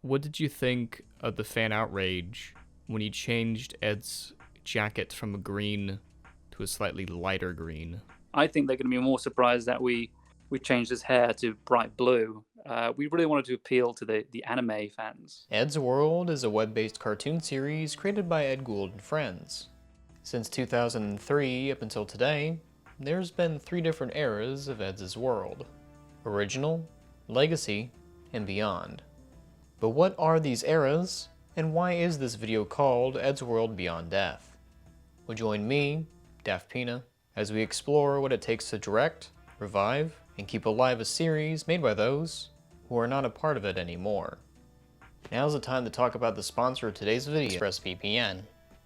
What did you think of the fan outrage when he changed Ed's jacket from a green to a slightly lighter green? I think they're going to be more surprised that we changed his hair to bright blue. We really wanted to appeal to the anime fans. Eddsworld is a web-based cartoon series created by Ed Gould and friends. Since 2003 up until today, there's been 3 different eras of Ed's World: Original, Legacy, and Beyond. But what are these eras, and why is this video called Eddsworld Beyond Death? Well, join me, Daft Pina, as we explore what it takes to direct, revive, and keep alive a series made by those who are not a part of it anymore. Now's the time to talk about the sponsor of today's video, ExpressVPN.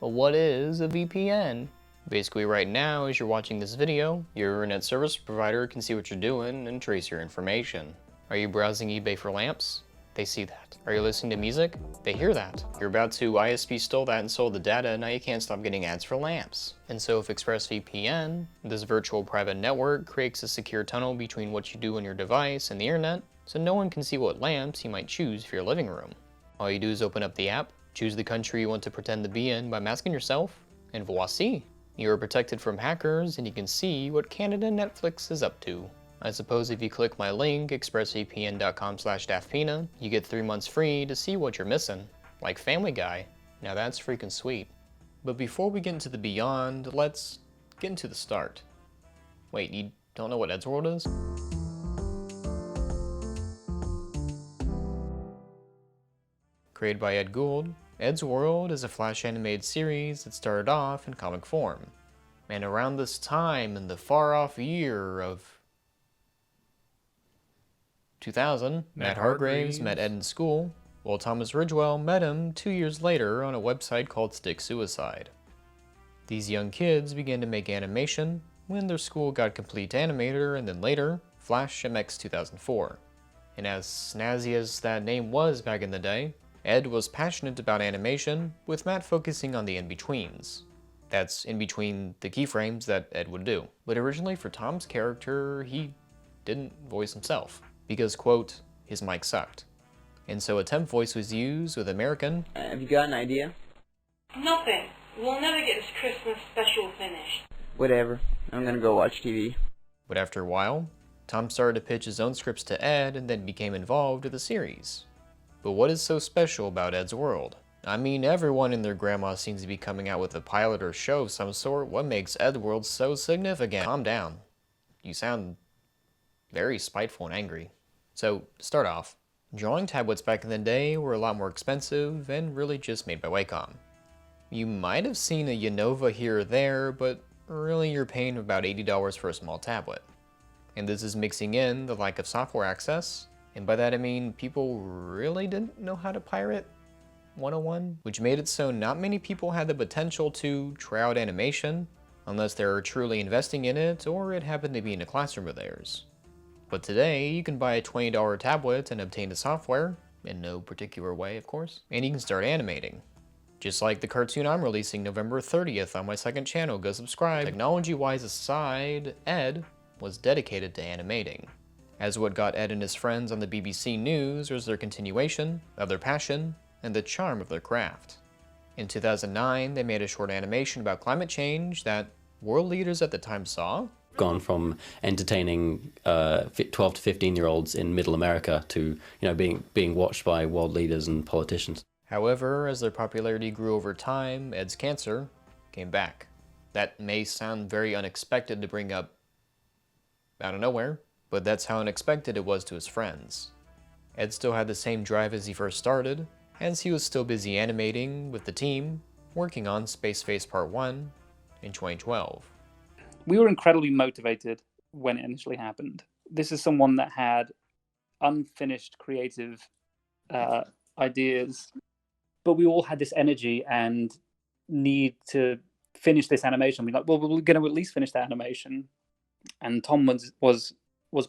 But what is a VPN? Basically right now, as you're watching this video, your internet service provider can see what you're doing and trace your information. Are you browsing eBay for lamps? They see that. Are you listening to music? They hear that. You're about to ISP stole that and sold the data, now you can't stop getting ads for lamps. And so if ExpressVPN, this virtual private network, creates a secure tunnel between what you do on your device and the internet, so no one can see what lamps you might choose for your living room. All you do is open up the app, choose the country you want to pretend to be in by masking yourself, and voici! You are protected from hackers and you can see what Canada Netflix is up to. I suppose if you click my link, expressvpn.com/daftpina, you get 3 months free to see what you're missing. Like Family Guy. Now that's freaking sweet. But before we get into the Beyond, let's get into the start. Wait, you don't know what Eddsworld is? Created by Ed Gould, Eddsworld is a Flash animated series that started off in comic form. And around this time, in the far-off year of 2000, Matt Hargreaves met Ed in school, while Thomas Ridgewell met him 2 years later on a website called Stick Suicide. These young kids began to make animation when their school got Complete Animator and then later, Flash MX 2004. And as snazzy as that name was back in the day, Ed was passionate about animation, with Matt focusing on the in-betweens. That's in between the keyframes that Ed would do. But originally for Tom's character, he didn't voice himself, because, quote, his mic sucked. And so a temp voice was used with American. Have you got an idea? Nothing. We'll never get this Christmas special finished. Whatever. I'm gonna go watch TV. But after a while, Tom started to pitch his own scripts to Ed and then became involved with the series. But what is so special about Eddsworld? I mean, everyone and their grandma seems to be coming out with a pilot or show of some sort. What makes Eddsworld so significant? Calm down. You sound very spiteful and angry. So, to start off, drawing tablets back in the day were a lot more expensive and really just made by Wacom. You might have seen a Unova here or there, but really you're paying about $80 for a small tablet. And this is mixing in the lack of software access, and by that I mean people really didn't know how to pirate 101, which made it so not many people had the potential to try out animation, unless they were truly investing in it or it happened to be in a classroom of theirs. But today, you can buy a $20 tablet and obtain the software, in no particular way of course, and you can start animating. Just like the cartoon I'm releasing November 30th on my second channel, go subscribe. Technology-wise aside, Ed was dedicated to animating. As what got Ed and his friends on the BBC News was their continuation of their passion and the charm of their craft. In 2009, they made a short animation about climate change that world leaders at the time saw. Gone from entertaining 12 to 15-year-olds in middle America to, being watched by world leaders and politicians. However, as their popularity grew over time, Ed's cancer came back. That may sound very unexpected to bring up out of nowhere, but that's how unexpected it was to his friends. Ed still had the same drive as he first started, as he was still busy animating with the team, working on Space Phase Part 1 in 2012. We were incredibly motivated when it initially happened. This is someone that had unfinished creative ideas, but we all had this energy and need to finish this animation. We're like, well, we're going to at least finish that animation. And Tom was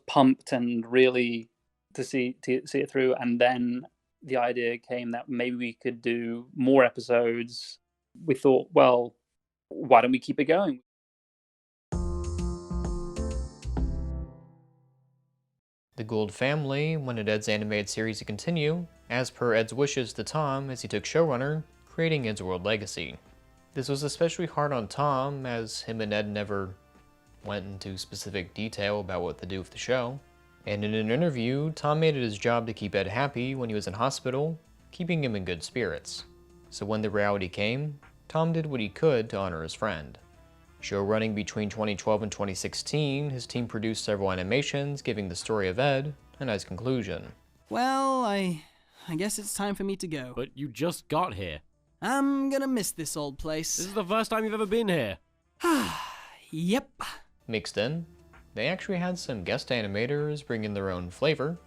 pumped and really to see it through. And then the idea came that maybe we could do more episodes. We thought, well, why don't we keep it going? The Gould family wanted Ed's animated series to continue, as per Ed's wishes to Tom as he took showrunner, creating Eddsworld Legacy. This was especially hard on Tom, as him and Ed never went into specific detail about what to do with the show. And in an interview, Tom made it his job to keep Ed happy when he was in hospital, keeping him in good spirits. So when the reality came, Tom did what he could to honor his friend. Showrunning between 2012 and 2016, his team produced several animations giving the story of Ed a nice conclusion. Well, I guess it's time for me to go. But you just got here. I'm gonna miss this old This place. is the first time you've ever been here. Yep. Mixed in, they actually had some guest animators bring in their own flavor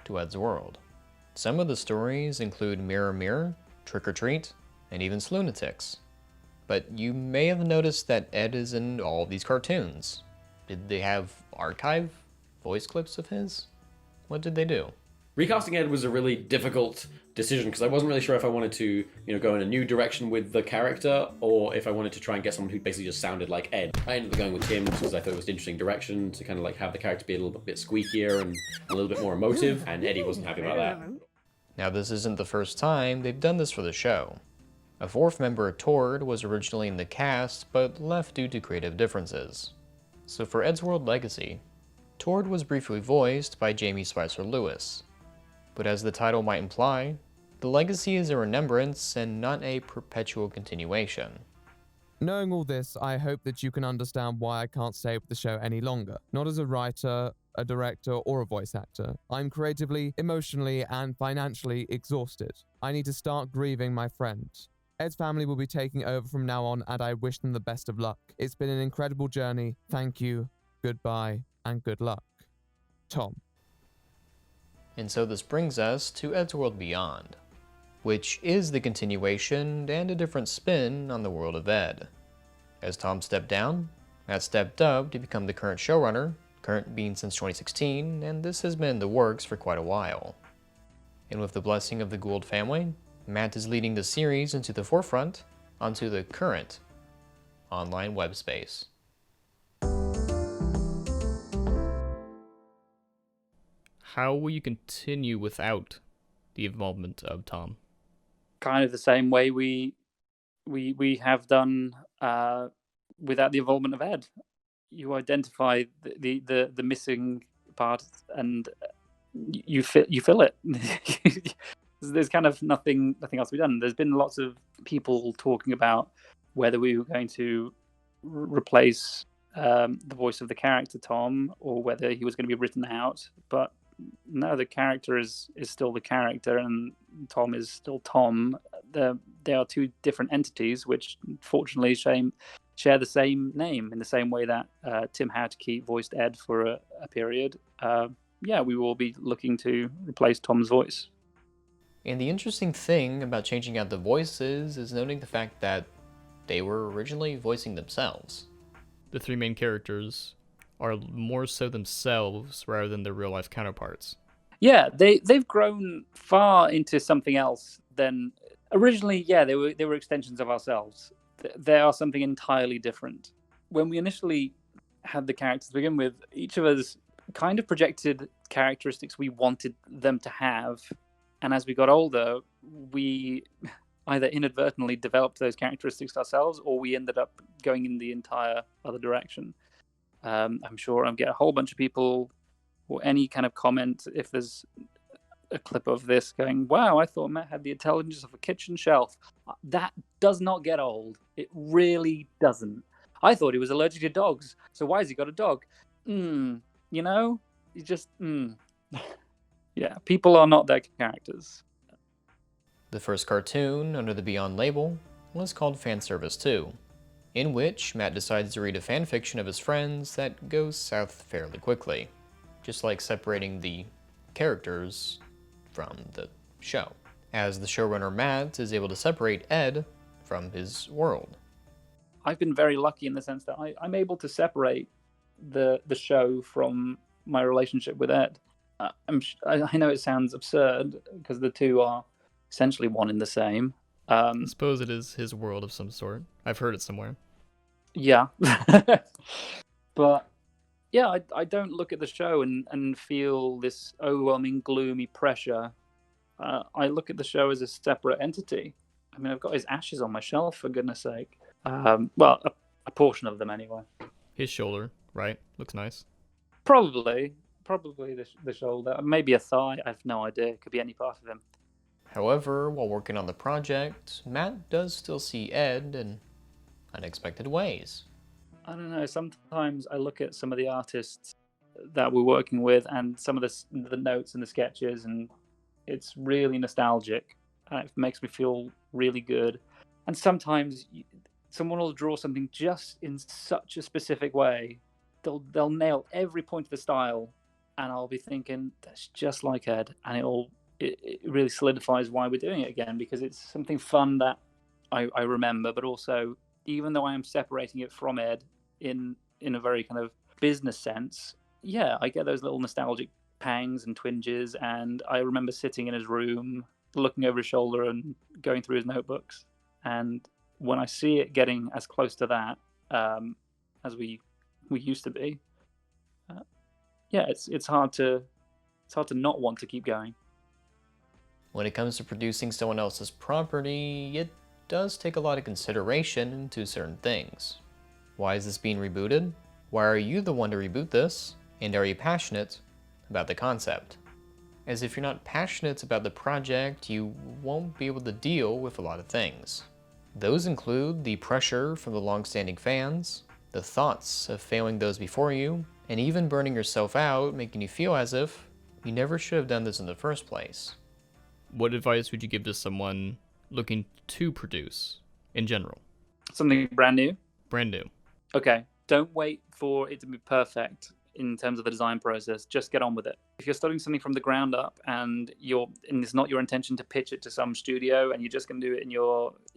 to Eddsworld. Some of the stories include Mirror Mirror, Trick or Treat, and even Sloonatics. But you may have noticed that Ed is in all of these cartoons. Did they have archive voice clips of his? What did they do? Recasting Ed was a really difficult decision because I wasn't really sure if I wanted to, go in a new direction with the character or if I wanted to try and get someone who basically just sounded like Ed. I ended up going with Tim because I thought it was an interesting direction to kind of like have the character be a little bit squeakier and a little bit more emotive, and Eddie wasn't happy about that. Now this isn't the first time they've done this for the show. A fourth member, Tord, was originally in the cast but left due to creative differences. So for Eddsworld Legacy, Tord was briefly voiced by Jamie Spicer Lewis. But as the title might imply, the legacy is a remembrance and not a perpetual continuation. Knowing all this, I hope that you can understand why I can't stay with the show any longer. Not as a writer, a director, or a voice actor. I'm creatively, emotionally, and financially exhausted. I need to start grieving my friend. Ed's family will be taking over from now on, and I wish them the best of luck. It's been an incredible journey. Thank you, goodbye, and good luck. Tom. And so this brings us to Eddsworld Beyond, which is the continuation and a different spin on the world of Ed. As Tom stepped down, Matt stepped up to become the current showrunner, current being since 2016, and this has been in the works for quite a while. And with the blessing of the Gould family, Matt is leading the series into the forefront, onto the current online web space. How will you continue without the involvement of Tom? Kind of the same way we have done without the involvement of Ed. You identify the missing part and you fill it. There's kind of nothing else to be done. There's been lots of people talking about whether we were going to replace the voice of the character Tom or whether he was going to be written out, but no, the character is still the character and Tom is still Tom. They are two different entities which fortunately share the same name in the same way that Tim Howtke voiced Ed for a period. We will be looking to replace Tom's voice. And the interesting thing about changing out the voices is noting the fact that they were originally voicing themselves. The three main characters are more so themselves rather than their real life counterparts. Yeah, they've grown far into something else than originally. Yeah, they were extensions of ourselves. They are something entirely different. When we initially had the characters to begin with, each of us kind of projected characteristics we wanted them to have, and as we got older, we either inadvertently developed those characteristics ourselves, or we ended up going in the entire other direction. I'm sure I'll get a whole bunch of people or any kind of comment if there's a clip of this going, wow, I thought Matt had the intelligence of a kitchen shelf. That does not get old. It really doesn't. I thought he was allergic to dogs. So why has he got a dog? You just, Yeah, people are not their characters. The first cartoon under the Beyond label was called Fanservice 2, in which Matt decides to read a fanfiction of his friends that goes south fairly quickly, just like separating the characters from the show, as the showrunner Matt is able to separate Ed from his world. I've been very lucky in the sense that I'm able to separate the show from my relationship with Ed. I know it sounds absurd because the two are essentially one and the same. I suppose it is his world of some sort. I've heard it somewhere. Yeah. But yeah, I don't look at the show and feel this overwhelming, gloomy pressure. I look at the show as a separate entity. I mean, I've got his ashes on my shelf, for goodness sake. Well, a portion of them anyway. His shoulder, right? Looks nice. Probably the shoulder, maybe a thigh. I have no idea. It could be any part of him. However, while working on the project, Matt does still see Ed in unexpected ways. I don't know. Sometimes I look at some of the artists that we're working with and some of the notes and the sketches, and it's really nostalgic. And it makes me feel really good. And sometimes someone will draw something just in such a specific way. They'll nail every point of the style, and I'll be thinking that's just like Ed, and it really solidifies why we're doing it again, because it's something fun that I remember, but also, even though I am separating it from Ed in a very kind of business sense, yeah, I get those little nostalgic pangs and twinges, and I remember sitting in his room, looking over his shoulder and going through his notebooks. And when I see it getting as close to that as we used to be, yeah, it's hard to not want to keep going. When it comes to producing someone else's property, it does take a lot of consideration into certain things. Why is this being rebooted? Why are you the one to reboot this? And are you passionate about the concept? As if you're not passionate about the project, you won't be able to deal with a lot of things. Those include the pressure from the long-standing fans, the thoughts of failing those before you, and even burning yourself out, making you feel as if you never should have done this in the first place. What advice would you give to someone looking to produce in general? Something brand new? Brand new. Okay, don't wait for it to be perfect in terms of the design process. Just get on with it. If you're starting something from the ground up and it's not your intention to pitch it to some studio and you're just going to do it in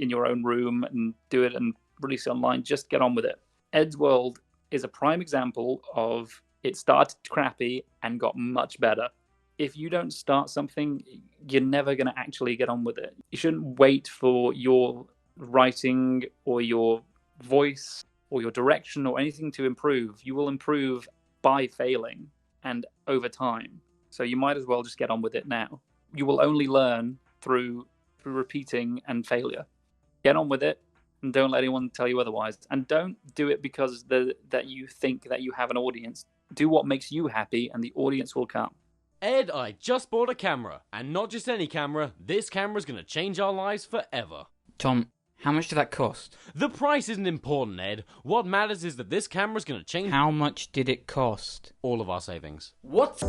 your own room and do it and release it online, just get on with it. Eddsworld is a prime example of it started crappy and got much better. If you don't start something, you're never going to actually get on with it. You shouldn't wait for your writing or your voice or your direction or anything to improve. You will improve by failing and over time. So you might as well just get on with it now. You will only learn through repeating and failure. Get on with it and don't let anyone tell you otherwise. And don't do it because that you think that you have an audience. Do what makes you happy and the audience will come. Ed, I just bought a camera. And not just any camera. This camera's gonna change our lives forever. Tom, how much did that cost? The price isn't important, Ed. What matters is that this camera's gonna change... How much did it cost? All of our savings. What?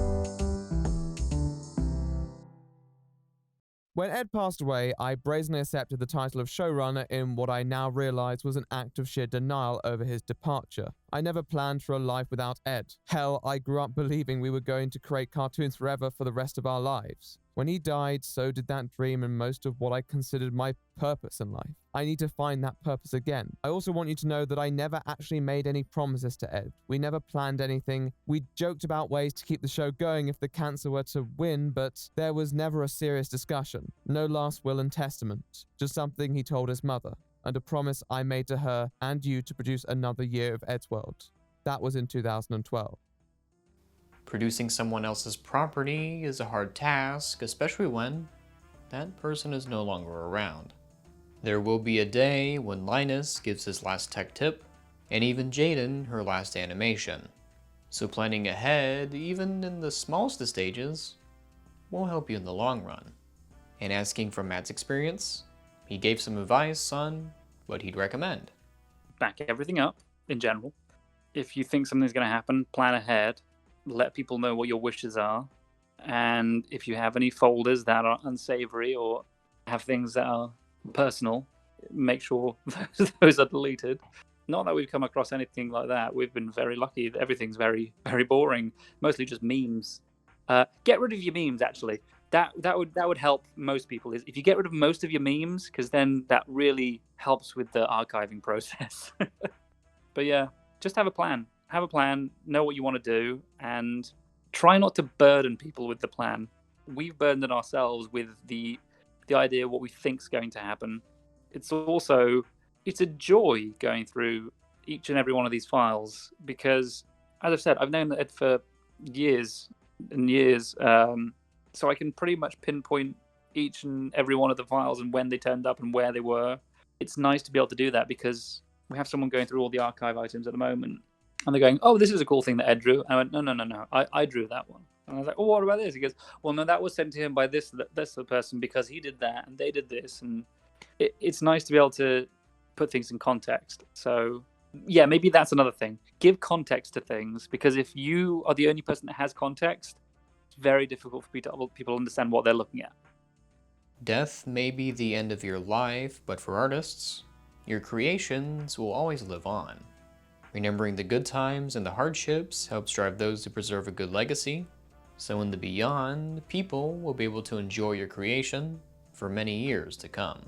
When Ed passed away, I brazenly accepted the title of showrunner in what I now realize was an act of sheer denial over his departure. I never planned for a life without Ed. Hell, I grew up believing we were going to create cartoons forever for the rest of our lives. When he died, so did that dream and most of what I considered my purpose in life. I need to find that purpose again. I also want you to know that I never actually made any promises to Ed. We never planned anything. We joked about ways to keep the show going if the cancer were to win, but there was never a serious discussion. No last will and testament. Just something he told his mother, and a promise I made to her and you to produce another year of Eddsworld. That was in 2012. Producing someone else's property is a hard task, especially when that person is no longer around. There will be a day when Linus gives his last tech tip, and even Jaden her last animation. So planning ahead, even in the smallest of stages, will help you in the long run. And asking from Matt's experience, he gave some advice on what he'd recommend. Back everything up in general. If you think something's going to happen, plan ahead. Let people know what your wishes are. And if you have any folders that are unsavory or have things that are personal, make sure those are deleted. Not that we've come across anything like that. We've been very lucky. Everything's very, very boring. Mostly just memes. Get rid of your memes, actually. That would help most people. Is if you get rid of most of your memes, because then that really helps with the archiving process. But yeah, just have a plan. Have a plan, know what you want to do, and try not to burden people with the plan. We've burdened ourselves with the idea of what we think is going to happen. It's a joy going through each and every one of these files because, as I've said, I've known Ed for years and years, so I can pretty much pinpoint each and every one of the files and when they turned up and where they were. It's nice to be able to do that because we have someone going through all the archive items at the moment, and they're going, "Oh, this is a cool thing that Ed drew." And I went, "No, I drew that one." And I was like, "Oh, what about this?" He goes, "Well, no, that was sent to him by this person because he did that and they did this." And it's nice to be able to put things in context. So yeah, maybe that's another thing. Give context to things, because if you are the only person that has context, it's very difficult for people to understand what they're looking at. Death may be the end of your life, but for artists, your creations will always live on. Remembering the good times and the hardships helps drive those who preserve a good legacy, so in the beyond, people will be able to enjoy your creation for many years to come.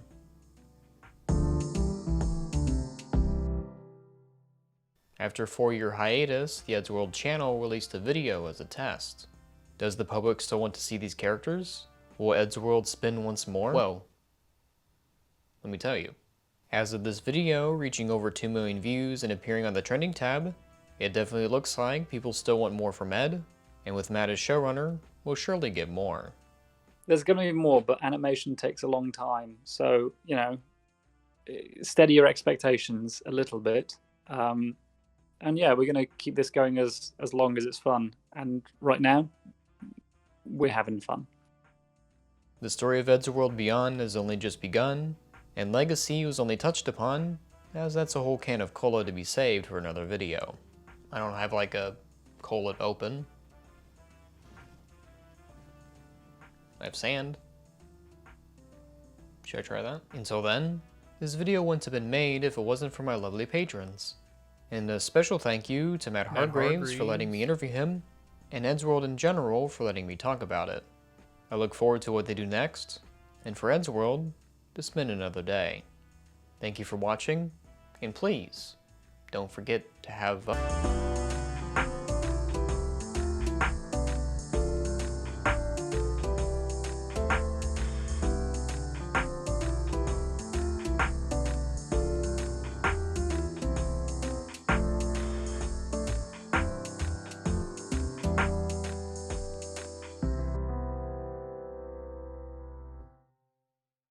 After a 4-year hiatus, the Eddsworld channel released a video as a test. Does the public still want to see these characters? Will Eddsworld spin once more? Well, let me tell you. As of this video reaching over 2 million views and appearing on the trending tab, it definitely looks like people still want more from Ed, and with Matt as showrunner, we'll surely get more. There's going to be more, but animation takes a long time, so, you know, steady your expectations a little bit. And yeah, we're going to keep this going as long as it's fun. And right now, we're having fun. The story of Eddsworld Beyond has only just begun, and Legacy was only touched upon, as that's a whole can of cola to be saved for another video. I don't have like a cola open. I have sand. Should I try that? Until then, this video wouldn't have been made if it wasn't for my lovely patrons. And a special thank you to Matt Hargreaves for letting me interview him, and Eddsworld in general for letting me talk about it. I look forward to what they do next, and for Eddsworld to spend another day. Thank you for watching, and please, don't forget to have